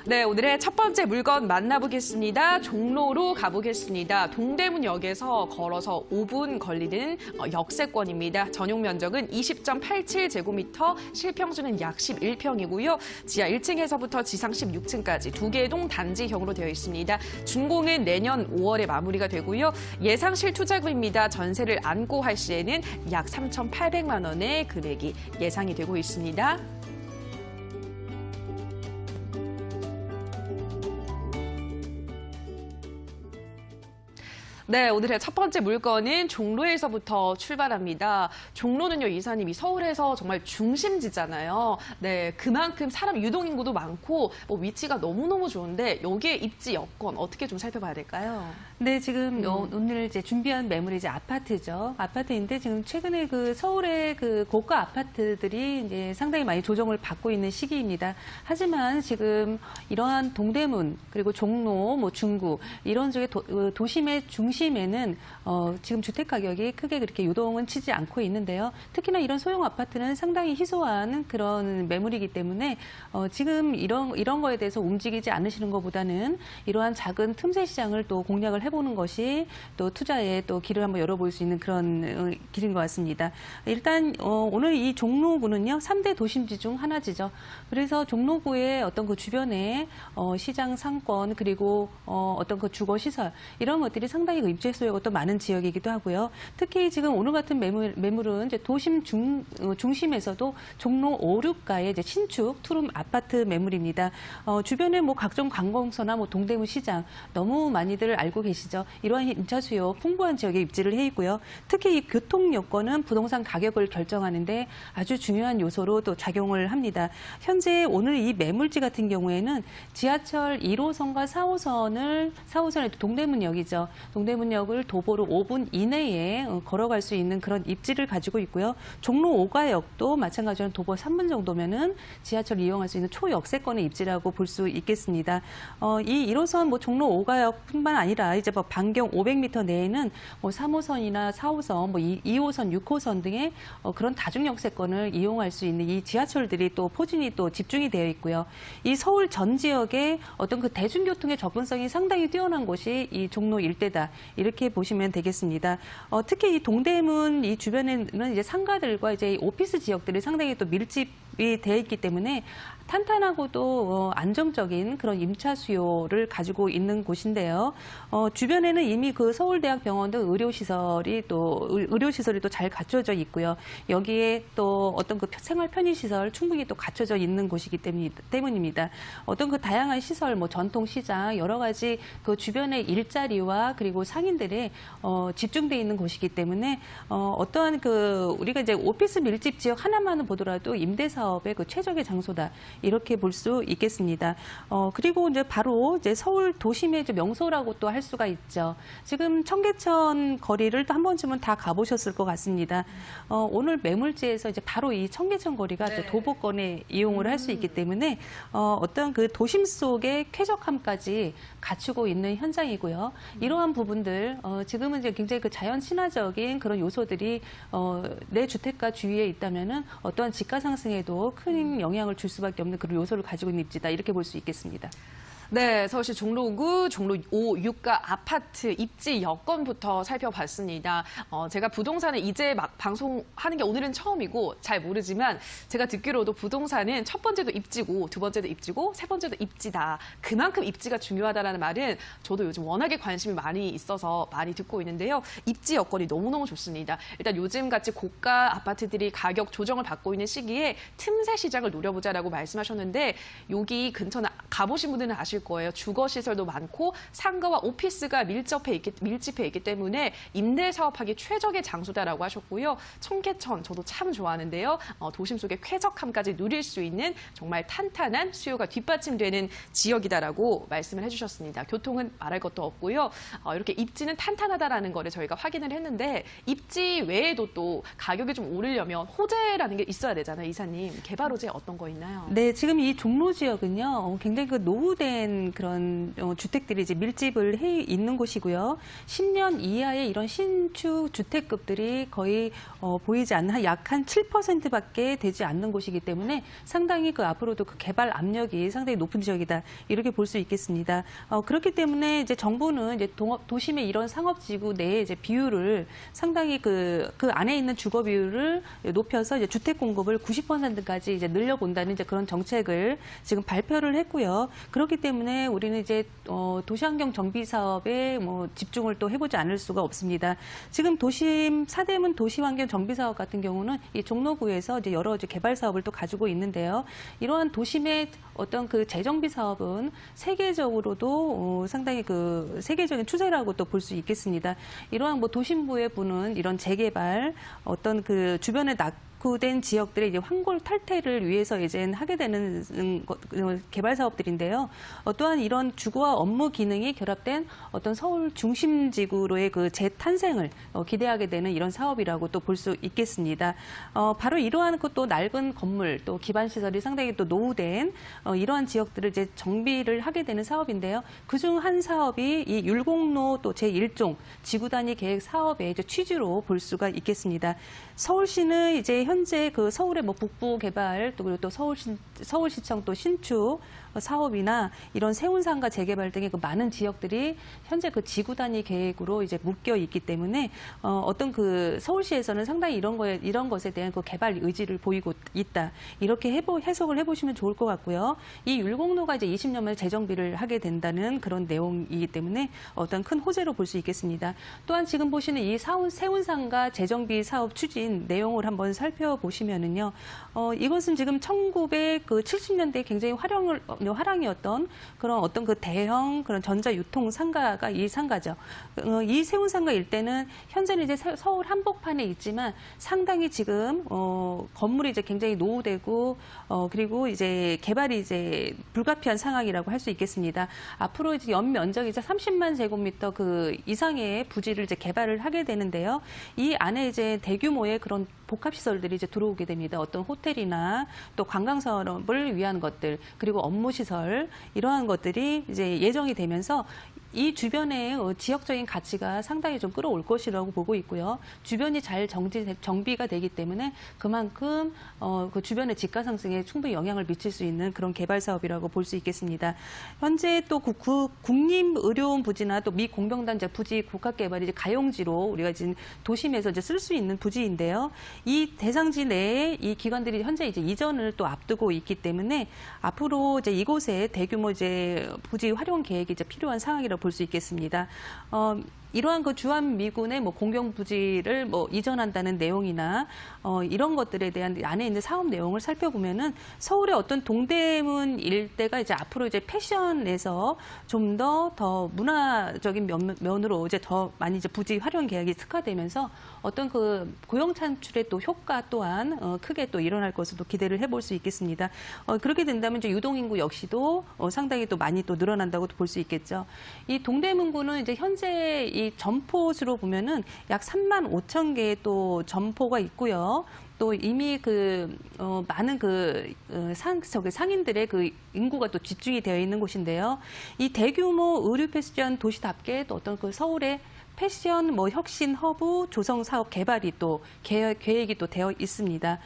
네, 오늘의 첫 번째 물건 만나보겠습니다. 종로로 가보겠습니다. 동대문역에서 걸어서 5분 걸리는 역세권입니다. 전용 면적은 20.87제곱미터, 실평수는 약 11평이고요. 지하 1층에서부터 지상 16층까지 2개의 동 단지형으로 되어 있습니다. 준공은 내년 5월에 마무리가 되고요. 예상 실투자금입니다. 전세를 안고 할 시에는 약 3,800만 원의 금액이 예상이 되고 있습니다. 네, 오늘의 첫 번째 물건은 종로에서부터 출발합니다. 종로는요, 이사님이 서울에서 정말 중심지잖아요. 네, 그만큼 사람 유동인구도 많고 위치가 너무너무 좋은데 여기에 입지 여건 어떻게 좀 살펴봐야 될까요? 네, 지금 오늘 이제 준비한 매물이 이제 아파트죠. 아파트인데 지금 최근에 그 서울의 그 고가 아파트들이 이제 상당히 많이 조정을 받고 있는 시기입니다. 하지만 지금 이러한 동대문 그리고 종로, 중구 이런 쪽의 도심의 중심에는 지금 주택 가격이 크게 그렇게 유동은 치지 않고 있는데요. 특히나 이런 소형 아파트는 상당히 희소한 그런 매물이기 때문에 지금 이런 거에 대해서 움직이지 않으시는 것보다는 이러한 작은 틈새 시장을 또 공략을 해보는 것이 또 투자에 또 길을 한번 열어볼 수 있는 그런 길인 것 같습니다. 일단 오늘 이 종로구는요, 3대 도심지 중 하나지죠. 그래서 종로구의 어떤 그 주변에 시장 상권 그리고 어떤 그 주거 시설 이런 것들이 상당히 그 입지 수요가 또 많은 지역이기도 하고요. 특히 지금 오늘 같은 매물은 이제 도심 중심에서도 종로 5, 6가의 이제 신축 투룸 아파트 매물입니다. 주변에 각종 관공서나 동대문 시장 너무 많이들 알고 계시죠. 이러한 임차 수요 풍부한 지역에 입지를 해 있고요. 특히 이 교통 여건은 부동산 가격을 결정하는데 아주 중요한 요소로 또 작용을 합니다. 현재 오늘 이 매물지 같은 경우에는 지하철 1호선과 4호선의 동대문역이죠. 동대문역을 도보로 5분 이내에 걸어갈 수 있는 그런 입지를 가지고 있고요. 종로 5가역도 마찬가지로 도보 3분 정도면은 지하철을 이용할 수 있는 초역세권의 입지라고 볼 수 있겠습니다. 이 1호선 종로 5가역뿐만 아니라 이제 반경 500m 내에는 3호선이나 4호선, 2호선, 6호선 등의 그런 다중역세권을 이용할 수 있는 이 지하철들이 또 포진이 또 집중이 되어 있고요. 이 서울 전 지역의 어떤 그 대중교통의 접근성이 상당히 뛰어난 곳이 이 종로 일대다. 이렇게 보시면 되겠습니다. 특히 이 동대문 이 주변에는 이제 상가들과 이제 오피스 지역들이 상당히 또 밀집이 되어 있기 때문에 탄탄하고도 안정적인 그런 임차 수요를 가지고 있는 곳인데요. 주변에는 이미 그 서울대학병원 등 의료시설이 또 잘 갖춰져 있고요. 여기에 또 어떤 그 생활 편의시설 충분히 또 갖춰져 있는 곳이기 때문입니다. 어떤 그 다양한 시설, 전통시장 여러 가지 그 주변의 일자리와 그리고 상인들의 집중돼 있는 곳이기 때문에 어떠한 그 우리가 이제 오피스 밀집 지역 하나만을 보더라도 임대 사업의 그 최적의 장소다. 이렇게 볼 수 있겠습니다. 그리고 이제 바로 이제 서울 도심의 명소라고 또 할 수가 있죠. 지금 청계천 거리를 또 한 번쯤은 다 가보셨을 것 같습니다. 오늘 매물지에서 이제 바로 이 청계천 거리가 또 도보권에 이용을 할 수 있기 때문에 어떤 그 도심 속의 쾌적함까지 갖추고 있는 현장이고요. 이러한 부분들 지금은 이제 굉장히 그 자연 친화적인 그런 요소들이 내 주택가 주위에 있다면은 어떠한 집가 상승에도 큰 영향을 줄 수밖에 없는 그런 요소를 가지고 있는 입지다 이렇게 볼 수 있겠습니다. 네, 서울시 종로구 종로 5, 6가 아파트 입지 여건부터 살펴봤습니다. 제가 부동산을 이제 막 방송하는 게 오늘은 처음이고 잘 모르지만 제가 듣기로도 부동산은 첫 번째도 입지고 두 번째도 입지고 세 번째도 입지다. 그만큼 입지가 중요하다는 말은 저도 요즘 워낙에 관심이 많이 있어서 많이 듣고 있는데요. 입지 여건이 너무너무 좋습니다. 일단 요즘같이 고가 아파트들이 가격 조정을 받고 있는 시기에 틈새 시장을 노려보자라고 말씀하셨는데 여기 근처는 가보신 분들은 아실 거예요. 주거 시설도 많고 상가와 오피스가 밀집해 있기 때문에 임대 사업하기 최적의 장소다라고 하셨고요. 청계천 저도 참 좋아하는데요. 도심 속의 쾌적함까지 누릴 수 있는 정말 탄탄한 수요가 뒷받침되는 지역이다라고 말씀을 해주셨습니다. 교통은 말할 것도 없고요. 이렇게 입지는 탄탄하다라는 거를 저희가 확인을 했는데 입지 외에도 또 가격이 좀 오르려면 호재라는 게 있어야 되잖아요, 이사님. 개발 호재 어떤 거 있나요? 네, 지금 이 종로 지역은요, 굉장히 그 노후된 오래된 그런 주택들이 이제 밀집을 해 있는 곳이고요. 10년 이하의 이런 신축 주택급들이 거의 보이지 않는 약 한 7%밖에 되지 않는 곳이기 때문에 상당히 그 앞으로도 그 개발 압력이 상당히 높은 지역이다. 이렇게 볼 수 있겠습니다. 그렇기 때문에 이제 정부는 이제 도심의 이런 상업지구 내에 이제 비율을 상당히 그 안에 있는 주거 비율을 높여서 이제 주택 공급을 90%까지 이제 늘려본다는 이제 그런 정책을 지금 발표를 했고요. 그렇기 때문에 우리는 이제 도시환경 정비 사업에 뭐 집중을 또 해보지 않을 수가 없습니다. 지금 도심 사대문 도시환경 정비 사업 같은 경우는 이 종로구에서 이제 여러 개발 사업을 또 가지고 있는데요. 이러한 도심의 어떤 그 재정비 사업은 세계적으로도 상당히 그 세계적인 추세라고 또 볼 수 있겠습니다. 이러한 뭐 도심부에 부는 이런 재개발, 어떤 그 주변에 낙후된 지역들의 이제 황골 탈퇴를 위해서 이제 하게 되는 개발 사업들인데요. 또한 이런 주거와 업무 기능이 결합된 어떤 서울 중심 지구로의 그 재탄생을 기대하게 되는 이런 사업이라고 또 볼 수 있겠습니다. 바로 이러한 또 낡은 건물, 또 기반 시설이 상당히 또 노후된 이러한 지역들을 이제 정비를 하게 되는 사업인데요. 그중 한 사업이 이 율곡로 또 제1종 지구 단위 계획 사업의 이제 취지로 볼 수가 있겠습니다. 서울시는 이제 현재 그 서울의 뭐 북부 개발 또 그리고 또 서울시청 또 신축 사업이나 이런 세운상가 재개발 등의 그 많은 지역들이 현재 그 지구 단위 계획으로 이제 묶여 있기 때문에 어떤 그 서울시에서는 상당히 이런 것에 대한 그 개발 의지를 보이고 있다. 이렇게 해석을 해보시면 좋을 것 같고요. 이 율곡로가 이제 20년 만에 재정비를 하게 된다는 그런 내용이기 때문에 어떤 큰 호재로 볼 수 있겠습니다. 또한 지금 보시는 이 세운상가 재정비 사업 추진 내용을 한번 살펴보시면은요. 이것은 지금 1970년대 굉장히 화랑이었던 그런 어떤 그 대형 그런 전자 유통 상가가 이 상가죠. 이 세운상가 일대는 현재는 이제 서울 한복판에 있지만 상당히 지금 건물이 이제 굉장히 노후되고 그리고 이제 개발이 이제 불가피한 상황이라고 할 수 있겠습니다. 앞으로 이제 연 면적이 이제 30만 제곱미터 그 이상의 부지를 이제 개발을 하게 되는데요. 이 안에 이제 대규모의 그런 복합시설들이 이제 들어오게 됩니다. 어떤 호텔이나 또 관광산업을 위한 것들, 그리고 업무시설, 이러한 것들이 이제 예정이 되면서 이 주변의 지역적인 가치가 상당히 좀 끌어올 것이라고 보고 있고요. 주변이 잘 정비가 되기 때문에 그만큼 그 주변의 집가 상승에 충분히 영향을 미칠 수 있는 그런 개발 사업이라고 볼 수 있겠습니다. 현재 또 국립의료원 부지나 또 미 공병단자 부지 복합 개발이 이제 가용지로 우리가 지금 도심에서 이제 쓸 수 있는 부지인데요. 이 대상지 내에 이 기관들이 현재 이제 이전을 또 앞두고 있기 때문에 앞으로 이제 이곳에 대규모 이제 부지 활용 계획이 이제 필요한 상황이라고 볼 수 있겠습니다. 이러한 그 주한미군의 뭐 공경 부지를 뭐 이전한다는 내용이나 이런 것들에 대한 안에 있는 사업 내용을 살펴보면은 서울의 어떤 동대문 일대가 이제 앞으로 이제 패션에서 좀 더 문화적인 면으로 이제 더 많이 이제 부지 활용 계획이 특화되면서 어떤 그 고용 창출의 또 효과 또한 크게 또 일어날 것으로 기대를 해볼 수 있겠습니다. 그렇게 된다면 이제 유동인구 역시도 상당히 또 많이 또 늘어난다고 볼 수 있겠죠. 이 동대문구는 이제 현재 이 점포수로 보면은 약 3만 5천 개의 또 점포가 있고요. 또 이미 많은 상인들의 그 인구가 또 집중이 되어 있는 곳인데요. 이 대규모 의류 패션 도시답게 또 어떤 그 서울의 패션 혁신 허브 조성 사업 개발이 또 계획이 또 되어 있습니다.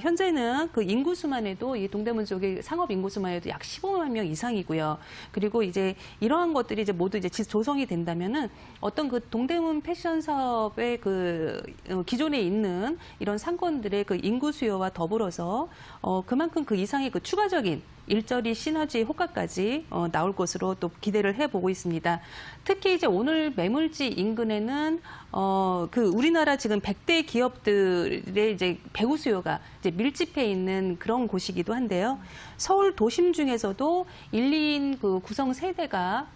현재는 그 인구수만 해도 이 동대문 쪽의 상업 인구수만 해도 약 15만 명 이상이고요. 그리고 이제 이러한 것들이 이제 모두 이제 조성이 된다면은 어떤 그 동대문 패션 사업의 그 기존에 있는 이런 상권들의 그 인구 수요와 더불어서 그만큼 그 이상의 그 추가적인 일자리 시너지 효과까지 나올 것으로 또 기대를 해보고 있습니다. 특히 이제 오늘 매물지 인근에는 우리나라 지금 100대 기업들의 이제 배우 수요가 이제 밀집해 있는 그런 곳이기도 한데요. 서울 도심 중에서도 1인 구성 세대가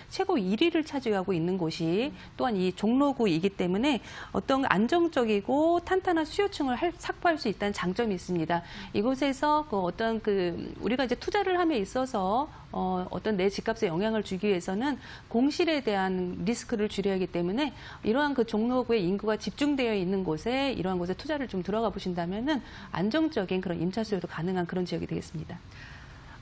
최고 1위를 차지하고 있는 곳이 또한 이 종로구이기 때문에 어떤 안정적이고 탄탄한 수요층을 확보할 수 있다는 장점이 있습니다. 이곳에서 우리가 이제 투자를 함에 있어서 어떤 내 집값에 영향을 주기 위해서는 공실에 대한 리스크를 줄여야 하기 때문에 이러한 그 종로구의 인구가 집중되어 있는 곳에 이러한 곳에 투자를 좀 들어가 보신다면은 안정적인 그런 임차 수요도 가능한 그런 지역이 되겠습니다.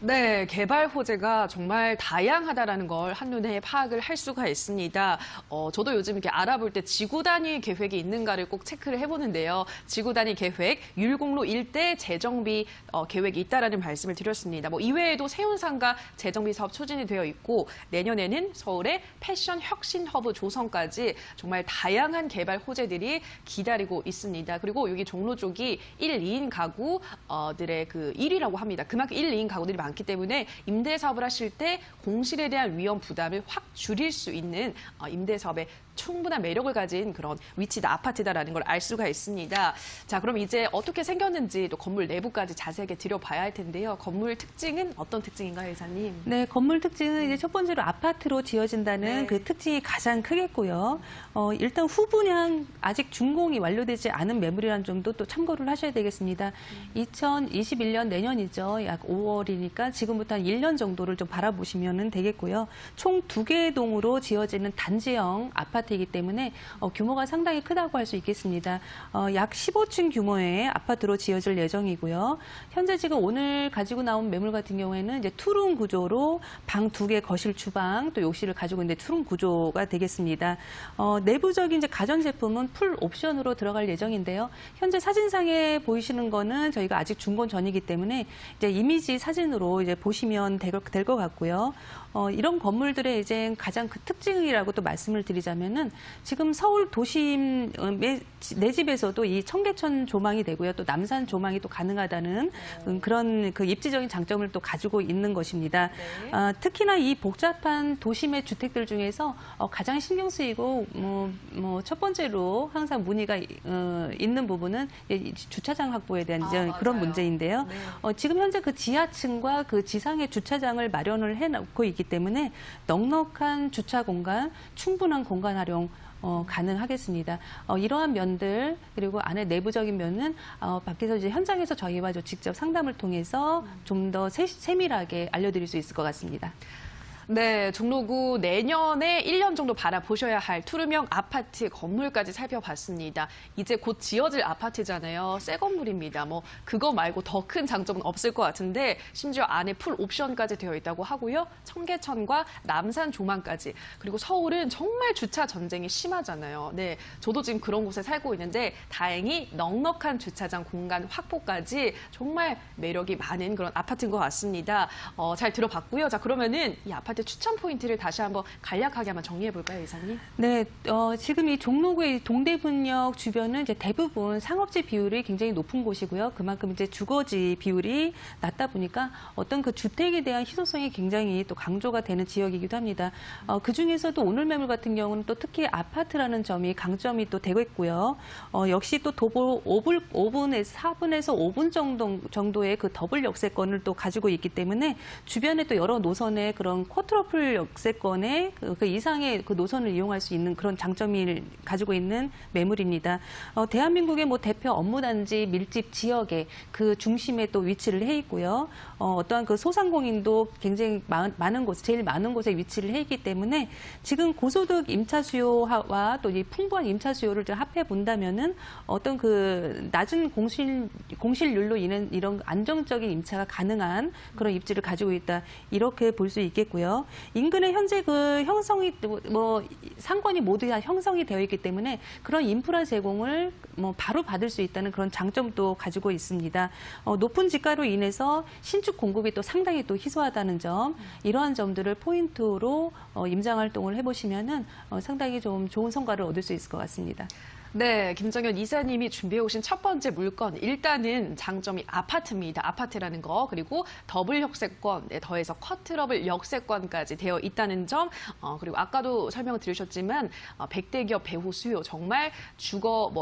네, 개발 호재가 정말 다양하다라는 걸 한눈에 파악을 할 수가 있습니다. 저도 요즘 이렇게 알아볼 때 지구 단위 계획이 있는가를 꼭 체크를 해보는데요. 지구 단위 계획, 율곡로 일대 재정비 계획이 있다라는 말씀을 드렸습니다. 뭐 이외에도 세운상가 재정비 사업 추진이 되어 있고 내년에는 서울의 패션 혁신 허브 조성까지 정말 다양한 개발 호재들이 기다리고 있습니다. 그리고 여기 종로 쪽이 1, 2인 가구들의 그 1위라고 합니다. 그만큼 1, 2인 가구들이 많기 때문에 임대 사업을 하실 때 공실에 대한 위험 부담을 확 줄일 수 있는 임대 사업의 충분한 매력을 가진 그런 위치다, 아파트다라는 걸 알 수가 있습니다. 자, 그럼 이제 어떻게 생겼는지 또 건물 내부까지 자세하게 들여봐야 할 텐데요. 건물 특징은 어떤 특징인가요, 이사님? 네, 건물 특징은 이제 첫 번째로 아파트로 지어진다는 네. 그 특징이 가장 크겠고요. 일단 후분양 아직 준공이 완료되지 않은 매물이라는 점도 또 참고를 하셔야 되겠습니다. 2021년 내년이죠. 약 5월이니까 지금부터 한 1년 정도를 좀 바라보시면 되겠고요. 총 2개의 동으로 지어지는 단지형 아파트이기 때문에 규모가 상당히 크다고 할 수 있겠습니다. 약 15층 규모의 아파트로 지어질 예정이고요. 현재 지금 오늘 가지고 나온 매물 같은 경우에는 이제 투룸 구조로 방 2개, 거실, 주방, 또 욕실을 가지고 있는데 투룸 구조가 되겠습니다. 내부적인 이제 가전 제품은 풀 옵션으로 들어갈 예정인데요. 현재 사진상에 보이시는 거는 저희가 아직 준공 전이기 때문에 이제 이미지 사진으로 이제 보시면 될 것 같고요. 이런 건물들의 이제 가장 그 특징이라고 또 말씀을 드리자면은 지금 서울 도심 내 집에서도 이 청계천 조망이 되고요. 또 남산 조망이 또 가능하다는 그런 그 입지적인 장점을 또 가지고 있는 것입니다. 네. 특히나 이 복잡한 도심의 주택들 중에서 가장 신경 쓰이고 첫 번째로 항상 문의가 있는 부분은 주차장 확보에 대한 이제 그런 맞아요. 문제인데요. 네. 지금 현재 그 지하층과 그 지상의 주차장을 마련을 해놓고 있기 때문에 넉넉한 주차 공간, 충분한 공간 활용 가능하겠습니다. 이러한 면들 그리고 안에 내부적인 면은 밖에서 이제 현장에서 저희와 직접 상담을 통해서 좀 더 세밀하게 알려드릴 수 있을 것 같습니다. 네, 종로구 내년에 1년 정도 바라보셔야 할 투룸형 아파트 건물까지 살펴봤습니다. 이제 곧 지어질 아파트잖아요. 새 건물입니다. 뭐 그거 말고 더 큰 장점은 없을 것 같은데 심지어 안에 풀 옵션까지 되어 있다고 하고요. 청계천과 남산 조망까지. 그리고 서울은 정말 주차 전쟁이 심하잖아요. 네, 저도 지금 그런 곳에 살고 있는데 다행히 넉넉한 주차장 공간 확보까지 정말 매력이 많은 그런 아파트인 것 같습니다. 잘 들어봤고요. 자, 그러면은 이 아파트 추천 포인트를 다시 한번 간략하게 한번 정리해 볼까요, 이사님? 네, 지금 이 종로구의 동대문역 주변은 이제 대부분 상업지 비율이 굉장히 높은 곳이고요. 그만큼 이제 주거지 비율이 낮다 보니까 어떤 그 주택에 대한 희소성이 굉장히 또 강조가 되는 지역이기도 합니다. 그 중에서도 오늘 매물 같은 경우는 또 특히 아파트라는 점이 강점이 또 되고 있고요. 역시 또 도보 4분에서 5분 정도의 그 더블 역세권을 또 가지고 있기 때문에 주변에 또 여러 노선의 그런 쿼트러플 역세권의 그 이상의 그 노선을 이용할 수 있는 그런 장점을 가지고 있는 매물입니다. 대한민국의 뭐 대표 업무단지 밀집 지역에 그 중심에 또 위치를 해 있고요. 어떠한 그 소상공인도 굉장히 많은 곳, 제일 많은 곳에 위치를 해 있기 때문에 지금 고소득 임차 수요와 또 이 풍부한 임차 수요를 좀 합해 본다면은 어떤 그 낮은 공실률로 인한 이런 안정적인 임차가 가능한 그런 입지를 가지고 있다. 이렇게 볼 수 있겠고요. 인근에 현재 그 형성이 뭐 상권이 모두 다 형성이 되어 있기 때문에 그런 인프라 제공을 뭐 바로 받을 수 있다는 그런 장점도 가지고 있습니다. 높은 지가로 인해서 신축 공급이 또 상당히 또 희소하다는 점, 이러한 점들을 포인트로 임장 활동을 해보시면은 상당히 좀 좋은 성과를 얻을 수 있을 것 같습니다. 네, 김정현 이사님이 준비해 오신 첫 번째 물건, 일단은 장점이 아파트입니다. 아파트라는 거, 그리고 더블 역세권, 더해서 쿼트러블 역세권까지 되어 있다는 점, 그리고 아까도 설명을 들으셨지만 100대 기업 배후 수요, 정말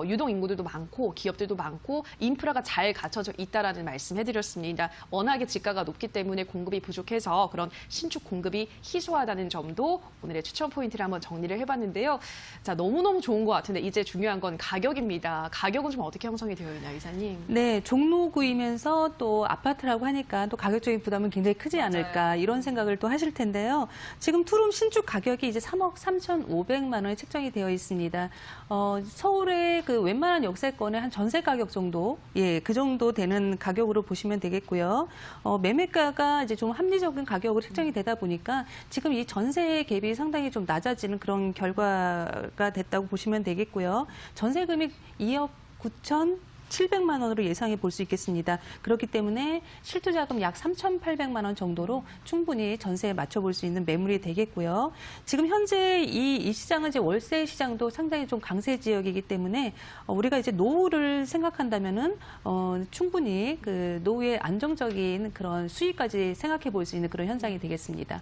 유동 인구들도 많고 기업들도 많고 인프라가 잘 갖춰져 있다라는 말씀해드렸습니다. 워낙에 지가가 높기 때문에 공급이 부족해서 그런 신축 공급이 희소하다는 점도 오늘의 추천 포인트를 한번 정리를 해봤는데요. 자, 너무너무 좋은 것 같은데 이제 중요한 중요한 건 가격입니다. 가격은 좀 어떻게 형성이 되어 있나요, 이사님? 네, 종로구이면서 또 아파트라고 하니까 또 가격적인 부담은 굉장히 크지 맞아요. 않을까 이런 생각을 또 하실 텐데요. 지금 투룸 신축 가격이 이제 3억 3,500만 원에 책정이 되어 있습니다. 서울의 그 웬만한 역세권의 한 전세 가격 정도, 예, 그 정도 되는 가격으로 보시면 되겠고요. 매매가가 이제 좀 합리적인 가격으로 책정이 되다 보니까 지금 이 전세 갭이 상당히 좀 낮아지는 그런 결과가 됐다고 보시면 되겠고요. 전세 금액 2억 9,700만 원으로 예상해 볼 수 있겠습니다. 그렇기 때문에 실투자금 약 3,800만 원 정도로 충분히 전세에 맞춰볼 수 있는 매물이 되겠고요. 지금 현재 이 시장은 이제 월세 시장도 상당히 좀 강세 지역이기 때문에 우리가 이제 노후를 생각한다면은 충분히 그 노후의 안정적인 그런 수익까지 생각해 볼 수 있는 그런 현상이 되겠습니다.